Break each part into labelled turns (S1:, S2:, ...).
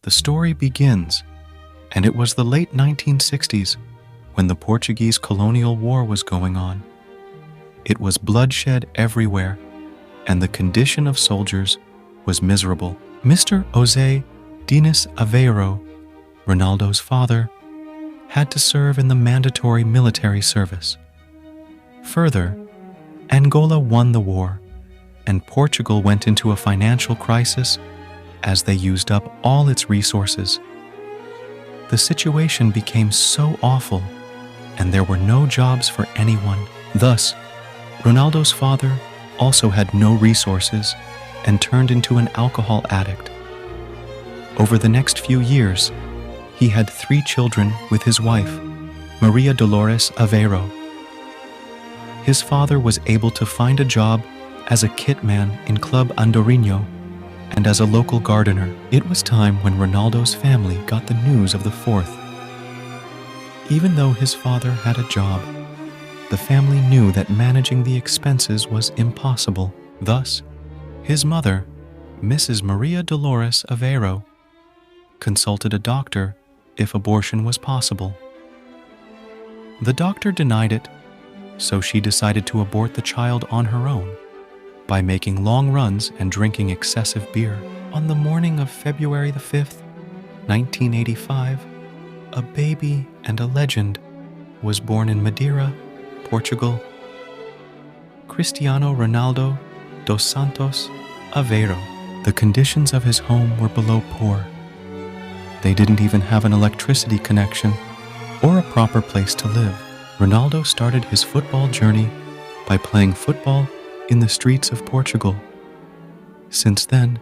S1: The story begins, and it was the late 1960s when the Portuguese colonial war was going on. It was bloodshed everywhere, and the condition of soldiers was miserable. Mr. José Diniz Aveiro, Ronaldo's father, had to serve in the mandatory military service. Further, Angola won the war, and Portugal went into a financial crisis as they used up all its resources. The situation became so awful, and there were no jobs for anyone. Thus, Ronaldo's father also had no resources and turned into an alcohol addict. Over the next few years, he had 3 children with his wife, Maria Dolores Aveiro. His father was able to find a job as a kitman in Club Andorinho and as a local gardener. It was time when Ronaldo's family got the news of the 4th. Even though his father had a job, the family knew that managing the expenses was impossible. Thus, his mother, Mrs. Maria Dolores Aveiro, consulted a doctor if abortion was possible. The doctor denied it, so she decided to abort the child on her own by making long runs and drinking excessive beer. On the morning of February the 5th, 1985, a baby and a legend was born in Madeira, Portugal. Cristino Ronaldo dos Santos Aveiro. The conditions of his home were below poor. They didn't even have an electricity connection or a proper place to live. Ronaldo started his football journey by playing football in the streets of Portugal. Since then,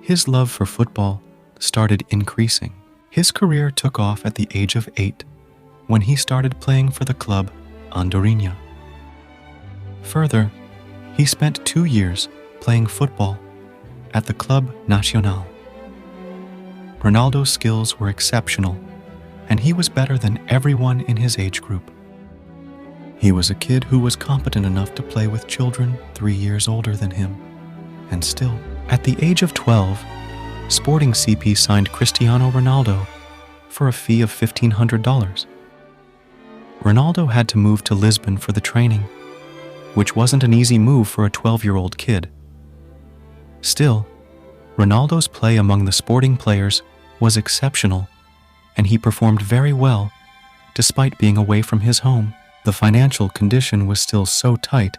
S1: his love for football started increasing. His career took off at the age of 8 when he started playing for the club Andorinha. Further, he spent 2 years playing football at the Club Nacional. Ronaldo's skills were exceptional, and he was better than everyone in his age group. He was a kid who was competent enough to play with children 3 years older than him. And still, at the age of 12, Sporting CP signed Cristiano Ronaldo for a fee of $1,500. Ronaldo had to move to Lisbon for the training, which wasn't an easy move for a 12-year-old kid. Still, Ronaldo's play among the Sporting players was exceptional, and he performed very well despite being away from his home. The financial condition was still so tight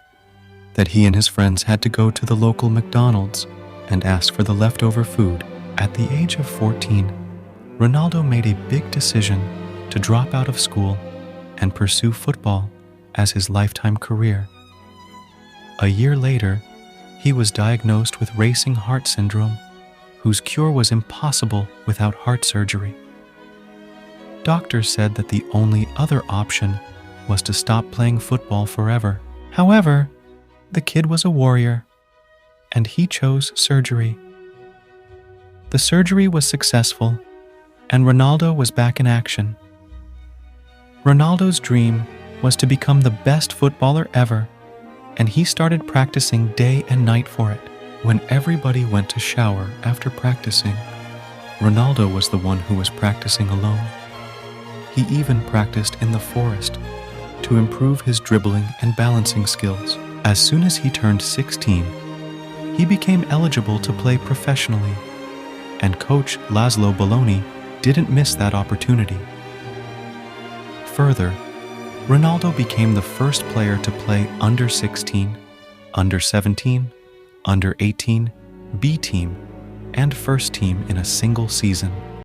S1: that he and his friends had to go to the local McDonald's and ask for the leftover food. At the age of 14, Ronaldo made a big decision to drop out of school and pursue football as his lifetime career. A year later, he was diagnosed with racing heart syndrome, whose cure was impossible without heart surgery. Doctors said that the only other option was to stop playing football forever. However, the kid was a warrior, and he chose surgery. The surgery was successful, and Ronaldo was back in action. Ronaldo's dream was to become the best footballer ever, and he started practicing day and night for it. When everybody went to shower after practicing, Ronaldo was the one who was practicing alone. He even practiced in the forest to improve his dribbling and balancing skills. As soon as he turned 16, he became eligible to play professionally, and coach Laszlo Belloni didn't miss that opportunity. Further, Ronaldo became the first player to play under 16, under 17, under 18, B team, and first team in a single season.